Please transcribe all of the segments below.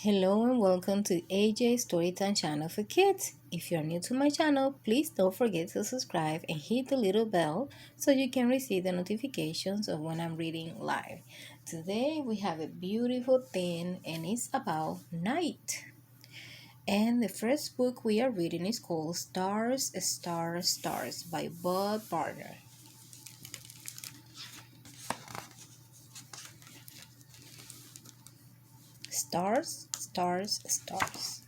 Hello and welcome to AJ Storytime channel for kids. If you're new to my channel, please don't forget to subscribe and hit the little bell so you can receive the notifications of when I'm reading live. Today we have a beautiful theme and it's about night. And the first book we are reading is called Stars, Stars, Stars by Bob Barner. Stars, stars, stars.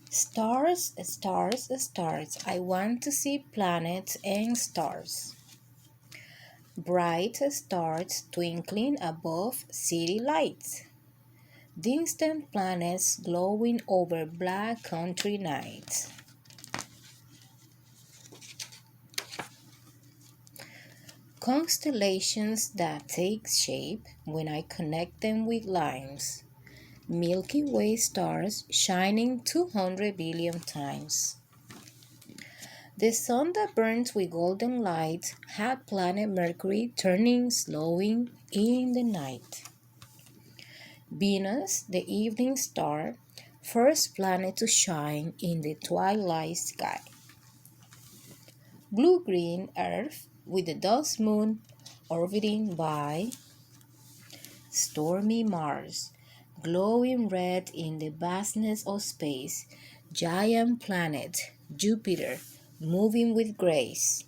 Stars, stars, stars. I want to see planets and stars. Bright stars twinkling above city lights. Distant planets glowing over black country nights. Constellations that take shape when I connect them with lines. Milky Way stars shining 200 billion times. The sun that burns with golden light had planet Mercury turning slowing in the night. Venus, the evening star, first planet to shine in the twilight sky. Blue-green Earth with the dust moon orbiting by. Stormy Mars, glowing red in the vastness of space. Giant planet Jupiter, moving with grace.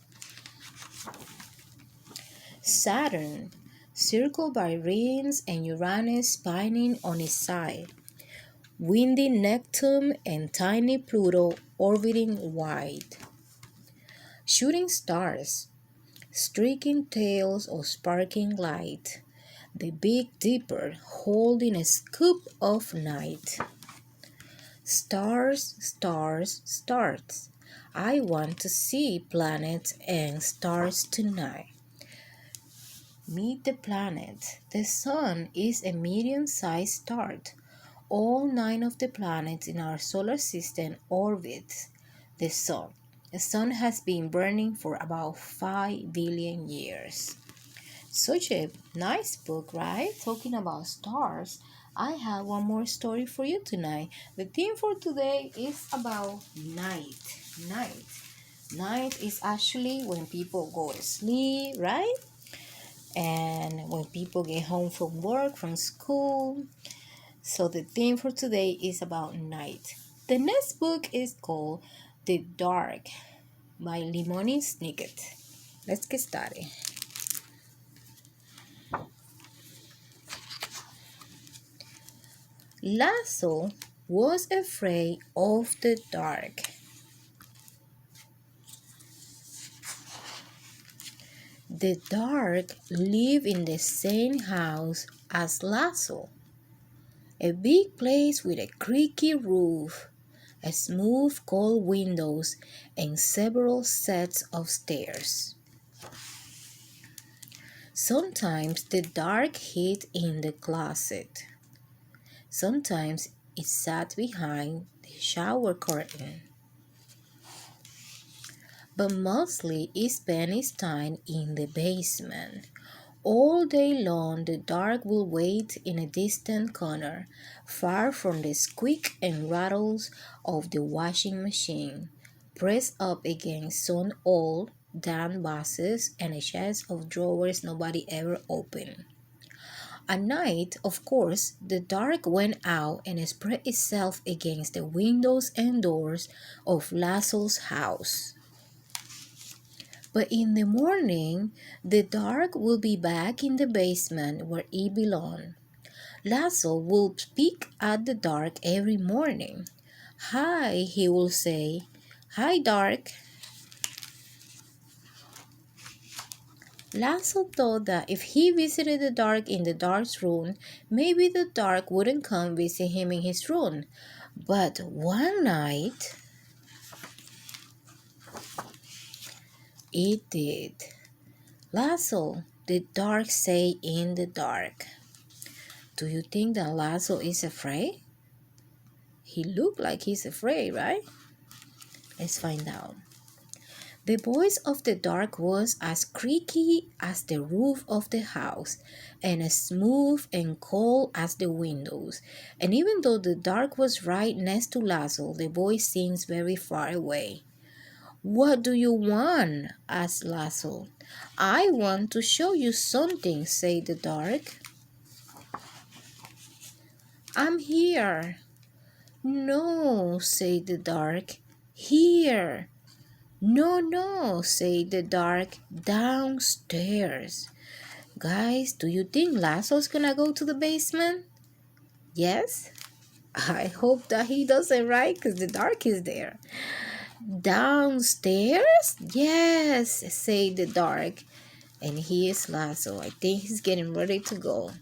Saturn, circled by rings and Uranus spinning on its side. Windy Neptune and tiny Pluto orbiting wide. Shooting stars, streaking tails of sparkling light. The Big Dipper holding a scoop of night. Stars, stars, stars. I want to see planets and stars tonight. Meet the planet. The sun is a medium-sized star. All 9 of the planets in our solar system orbit the sun. The sun has been burning for about 5 billion years. Such a nice book, right? Talking about stars. I have one more story for you tonight. The theme for today is about night. Night. Night is actually when people go to sleep, right? And when people get home from work, from school. So the theme for today is about night. The next book is called The Dark by Limoni Snicket. Let's get started. Lasso was afraid of the dark. The dark lived in the same house as Lasso. A big place with a creaky roof, a smooth cold windows, and several sets of stairs. Sometimes the dark hid in the closet. Sometimes it sat behind the shower curtain. But mostly it spent its time in the basement. All day long the dark will wait in a distant corner, far from the squeak and rattles of the washing machine, pressed up against some old damp vases and a chest of drawers nobody ever opened. At night, of course, the dark went out and spread itself against the windows and doors of Lasso's house. But in the morning, the dark will be back in the basement where it belonged. Lasso will peek at the dark every morning. Hi, he will say. Hi, dark. Lasso thought that if he visited the dark in the dark's room, maybe the dark wouldn't come visit him in his room. But one night, it did. Lasso, the dark say in the dark. Do you think that Lasso is afraid? He looked like he's afraid, right? Let's find out. The voice of the dark was as creaky as the roof of the house, and as smooth and cold as the windows. And even though the dark was right next to Lasso, the voice seems very far away. "What do you want?" asked Lasso. "I want to show you something," said the dark. "I'm here." "No," said the dark. "Here." "No, no," said the dark. "Downstairs." Guys, do you think Lasso's gonna go to the basement? Yes? I hope that he doesn't, right? Because the dark is there. "Downstairs?" "Yes," said the dark. And here's Lasso. I think he's getting ready to go.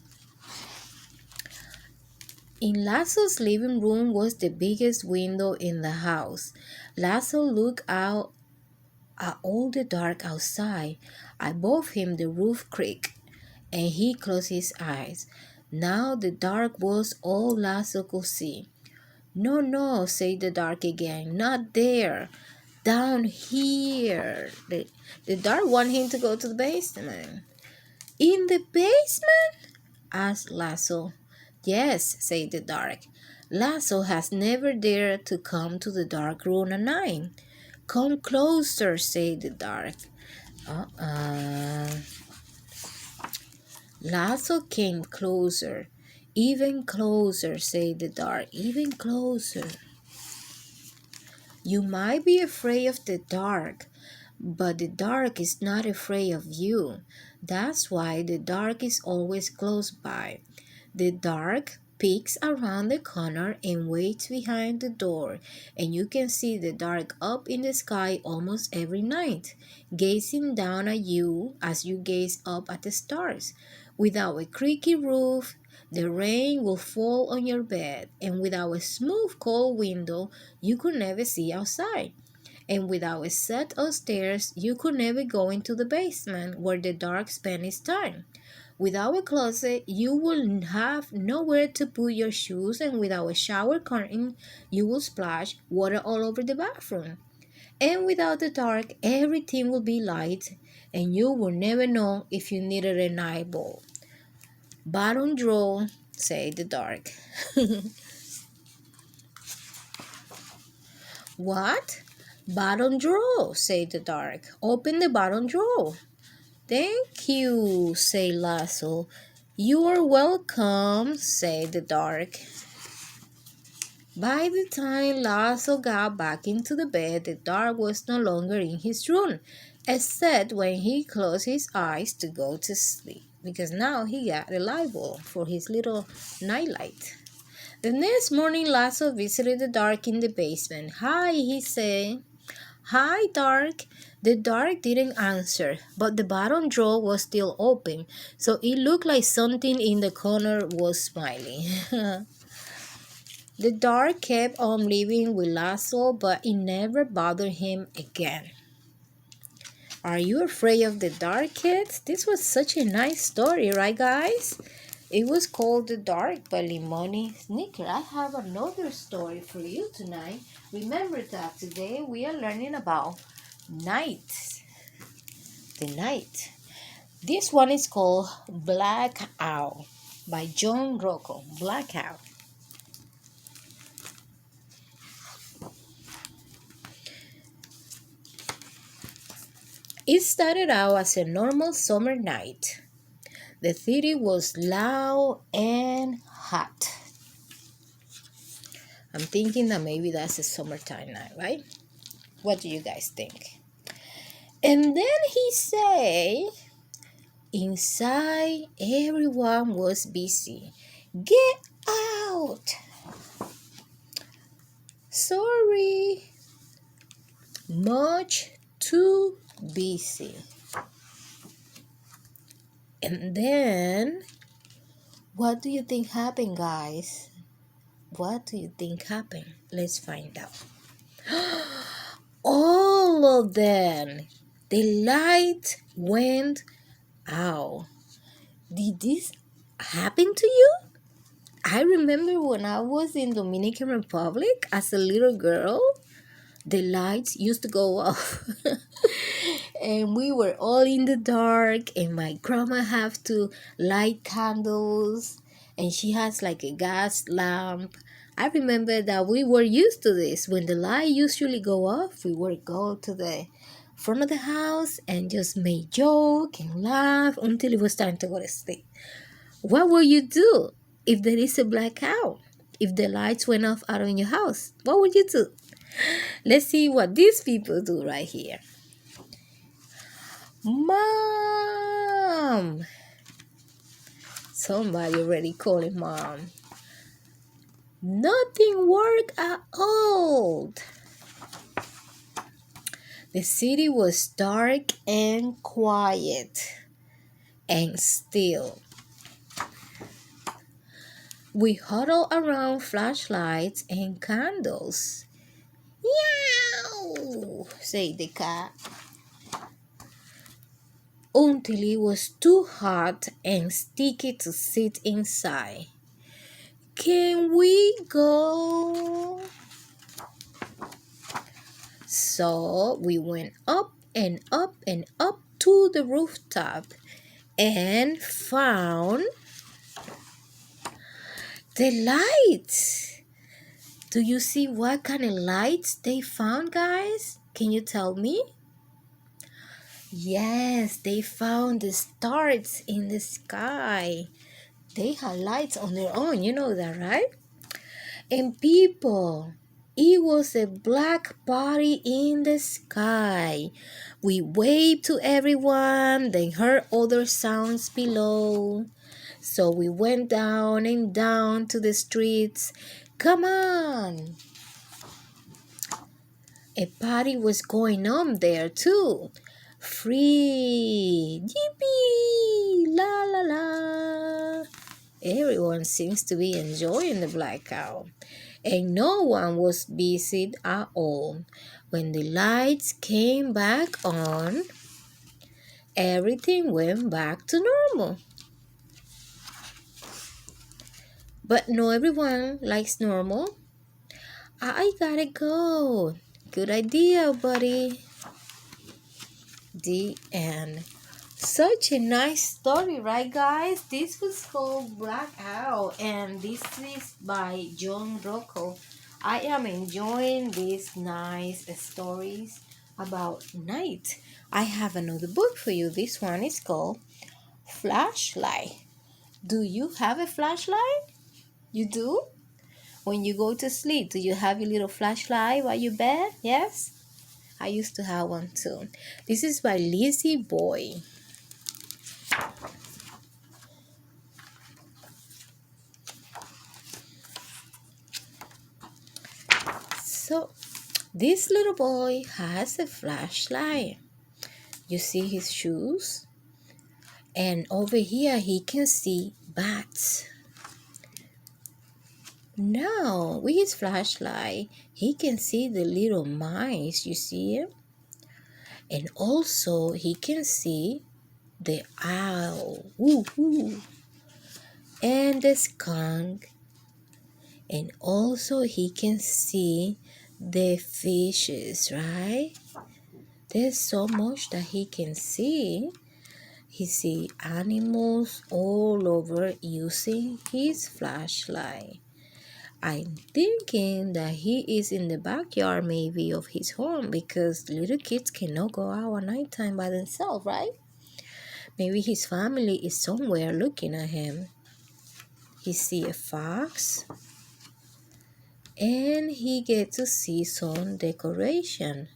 In Lasso's living room was the biggest window in the house. Lasso looked out at all the dark outside. Above him the roof creaked, and he closed his eyes. Now the dark was all Lasso could see. "No, no," said the dark again. "Not there. Down here." The dark wanted him to go to the basement. "In the basement?" asked Lasso. "Yes," said the dark. "Lasso has never dared to come to the dark room at night." "Come closer," said the dark. Uh-uh. Lasso came closer. "Even closer," said the dark. "Even closer." "You might be afraid of the dark, but the dark is not afraid of you. That's why the dark is always close by. The dark peeks around the corner and waits behind the door, and you can see the dark up in the sky almost every night, gazing down at you as you gaze up at the stars. Without a creaky roof, the rain will fall on your bed, and without a smooth, cold window, you could never see outside. And without a set of stairs, you could never go into the basement where the dark spends its time. Without a closet, you will have nowhere to put your shoes, and without a shower curtain, you will splash water all over the bathroom. And without the dark, everything will be light, and you will never know if you needed a night bulb. Bottom drawer, said the dark. What? Bottom drawer, said the dark. Open the bottom drawer. Thank you, said Lasso. You are welcome, said the dark. By the time Lasso got back into the bed, the dark was no longer in his room, except when he closed his eyes to go to sleep, because now he got a light bulb for his little nightlight. The next morning, Lasso visited the dark in the basement. "Hi," he said. "Hi, dark." The dark didn't answer, but the bottom drawer was still open, so it looked like something in the corner was smiling. The dark kept on living with Lasso, but it never bothered him again. Are you afraid of the dark, kids? This was such a nice story, right, guys? It was called The Dark by Limoni Snicker. I have another story for you tonight. Remember that today we are learning about night. The night. This one is called Black Owl by John Rocco. Black Owl. It started out as a normal summer night. The city was loud and hot. I'm thinking that maybe that's a summertime night, right? What do you guys think? And then he say, inside everyone was busy. "Get out!" "Sorry." "Much too busy." And then, what do you think happened, guys? What do you think happened? Let's find out. All of them. The light went out. Did this happen to you? I remember when I was in Dominican Republic as a little girl, the lights used to go off. And we were all in the dark, and my grandma have to light candles, and she has like a gas lamp. I remember that we were used to this. When the light usually go off, we would go to the front of the house and just make joke and laugh until it was time to go to sleep. What will you do if there is a blackout? If the lights went off out in your house, what would you do? Let's see what these people do right here. Mom! Somebody already calling mom. Nothing worked at all. The city was dark and quiet and still. We huddled around flashlights and candles. Meow, said the cat. Until it was too hot and sticky to sit inside. Can we go? So we went up and up and up to the rooftop and found the lights. Do you see what kind of lights they found, guys? Can you tell me? Yes, they found the stars in the sky. They had lights on their own, you know that, right? And people, it was a black body in the sky. We waved to everyone, then heard other sounds below. So we went down and down to the streets. Come on! A party was going on there too. Free! Yippee! La la la! Everyone seems to be enjoying the blackout, and no one was busy at all. When the lights came back on, everything went back to normal. But no everyone likes normal. I gotta go. Good idea, buddy. The end. Such a nice story, right, guys? This was called Blackout, and this is by John Rocco. I am enjoying these nice stories about night. I have another book for you. This one is called Flashlight. Do you have a flashlight? You do? When you go to sleep, do you have your little flashlight by your bed? Yes? I used to have one too. This is by Lizzie Boy. So, this little boy has a flashlight. You see his shoes? And over here, he can see bats. Now, with his flashlight, he can see the little mice. You see it? And also, he can see the owl. Woo-hoo. And the skunk. And also, he can see the fishes, right? There's so much that he can see. He see animals all over using his flashlight. I'm thinking that he is in the backyard maybe of his home, because little kids cannot go out at nighttime by themselves, right? Maybe his family is somewhere looking at him. He see a fox, and he get to see some decoration.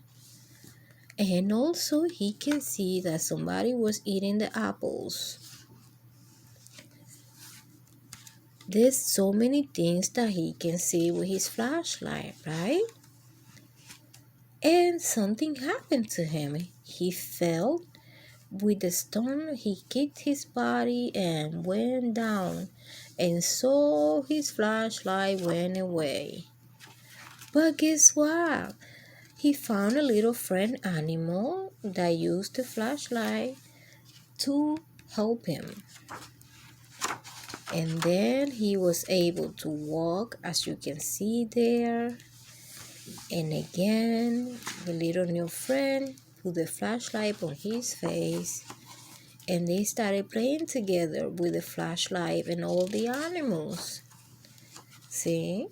And also he can see that somebody was eating the apples. There's so many things that he can see with his flashlight, right? And something happened to him. He fell with the stone. He kicked his body and went down, and so his flashlight went away. But guess what? He found a little friend animal that used the flashlight to help him. And then he was able to walk, as you can see there. And again, the little new friend put the flashlight on his face, and they started playing together with the flashlight and all the animals. See?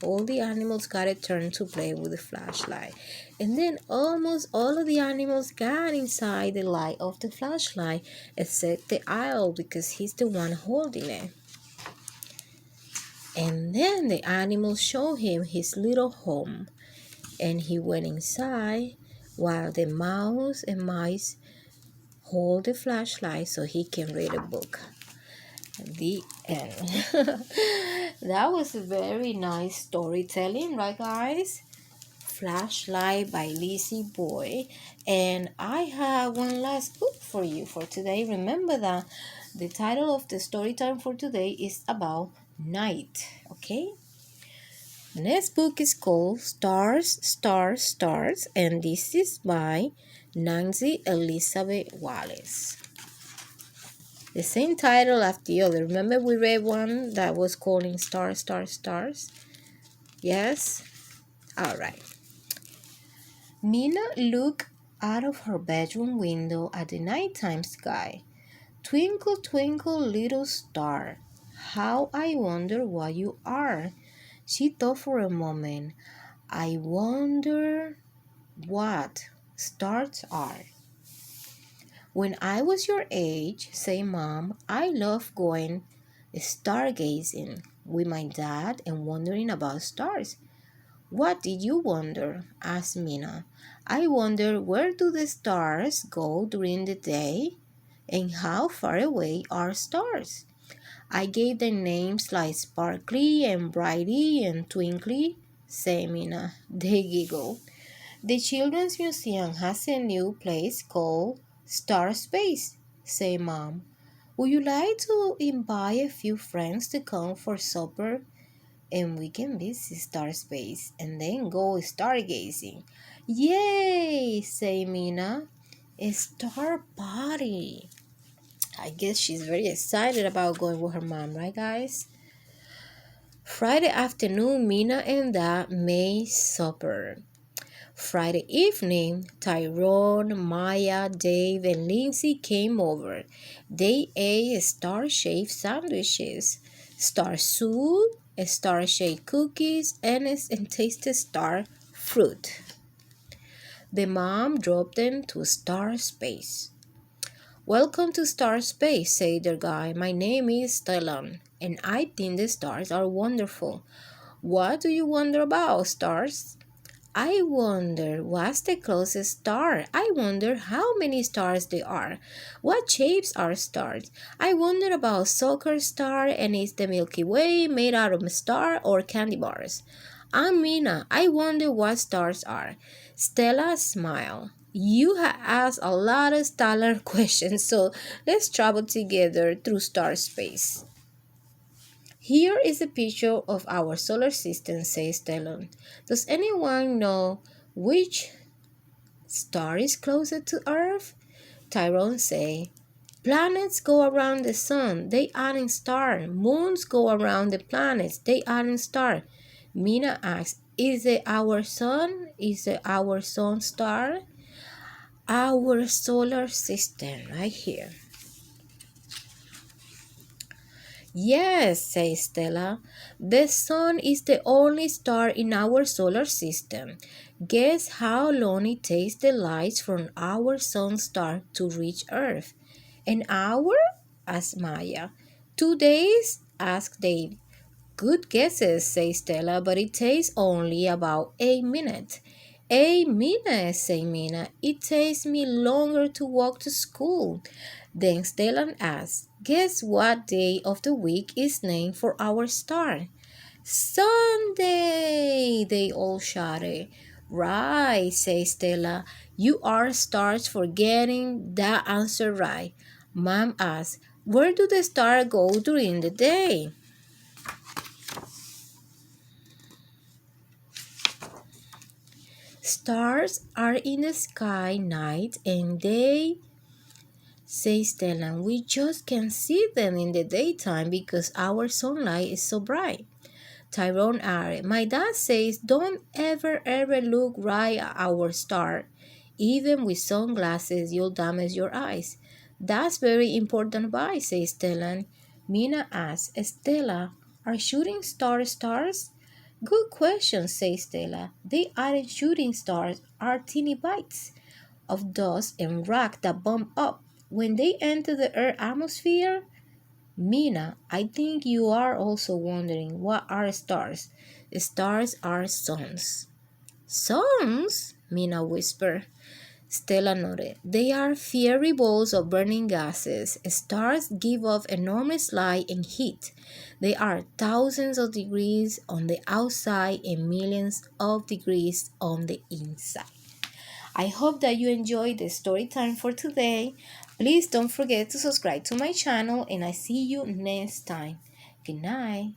All the animals got a turn to play with the flashlight. And then almost all of the animals got inside the light of the flashlight, except the owl because he's the one holding it. And then the animals showed him his little home, and he went inside while the mouse and mice hold the flashlight so he can read a book. The end. That was a very nice storytelling, right, guys? Flashlight by Lizzie Boy. And I have one last book for you for today. Remember that the title of the story time for today is about night. Okay? The next book is called Stars, Stars, Stars, and this is by Nancy Elizabeth Wallace. The same title as the other. Remember we read one that was calling Stars, Stars, Stars? Yes? All right. Mina looked out of her bedroom window at the nighttime sky. Twinkle, twinkle, little star, how I wonder what you are. She thought for a moment. I wonder what stars are. When I was your age, say Mom, I loved going stargazing with my dad and wondering about stars. What did you wonder? Asked Mina. I wonder where do the stars go during the day and how far away are stars? I gave them names like Sparkly and Brighty and Twinkly, said Mina. They giggled. The Children's Museum has a new place called Star Space, said Mom. Would you like to invite a few friends to come for supper and we can visit Star Space and then go stargazing? Yay, say Mina. A star party. I guess she's very excited about going with her mom, right, guys? Friday afternoon, Mina and Dad made supper. Friday evening, Tyrone, Maya, Dave, and Lindsay came over. They ate star-shaped sandwiches, star soup, star-shaped cookies, and tasted star fruit. The mom dropped them to Star Space. Welcome to Star Space, said the guy. My name is Stellan, and I think the stars are wonderful. What do you wonder about, stars? I wonder what's the closest star. I wonder how many stars there are. What shapes are stars? I wonder about soccer star, and is the Milky Way made out of star or candy bars? I'm Mina. I wonder what stars are. Stella smiled. You have asked a lot of stellar questions, so let's travel together through star space. Here is a picture of our solar system, says Stellan. Does anyone know which star is closer to Earth? Tyrone says, planets go around the sun, they aren't stars. Moons go around the planets, they aren't stars. Mina asks, is it our sun? Is it our sun star? Our solar system, right here. Yes, says Stella. The sun is the only star in our solar system. Guess how long it takes the light from our sun star to reach Earth? An hour? Asked Maya. 2 days? Asked Dave. Good guesses, says Stella, but it takes only about 8 minutes. 8 minutes, say Mina. It takes me longer to walk to school. Then Stellan asks, guess what day of the week is named for our star? Sunday, they all shouted. Right, says Stella. You are stars for getting that answer right. Mom asks, where do the stars go during the day? Stars are in the sky night and day, says Stellan. We just can't see them in the daytime because our sunlight is so bright. Tyrone Are. My dad says don't ever look right at our star. Even with sunglasses, you'll damage your eyes. That's very important advice, says Stellan. Mina asks, Stella, are shooting stars stars? Good question, says Stella. They aren't shooting stars, are teeny bites of dust and rock that bump up. When they enter the Earth atmosphere, Mina, I think you are also wondering what are stars? Stars are suns. Suns? Mina whispered. Stella nodded. They are fiery balls of burning gases. Stars give off enormous light and heat. They are thousands of degrees on the outside and millions of degrees on the inside. I hope that you enjoyed the story time for today. Please don't forget to subscribe to my channel and I see you next time. Good night.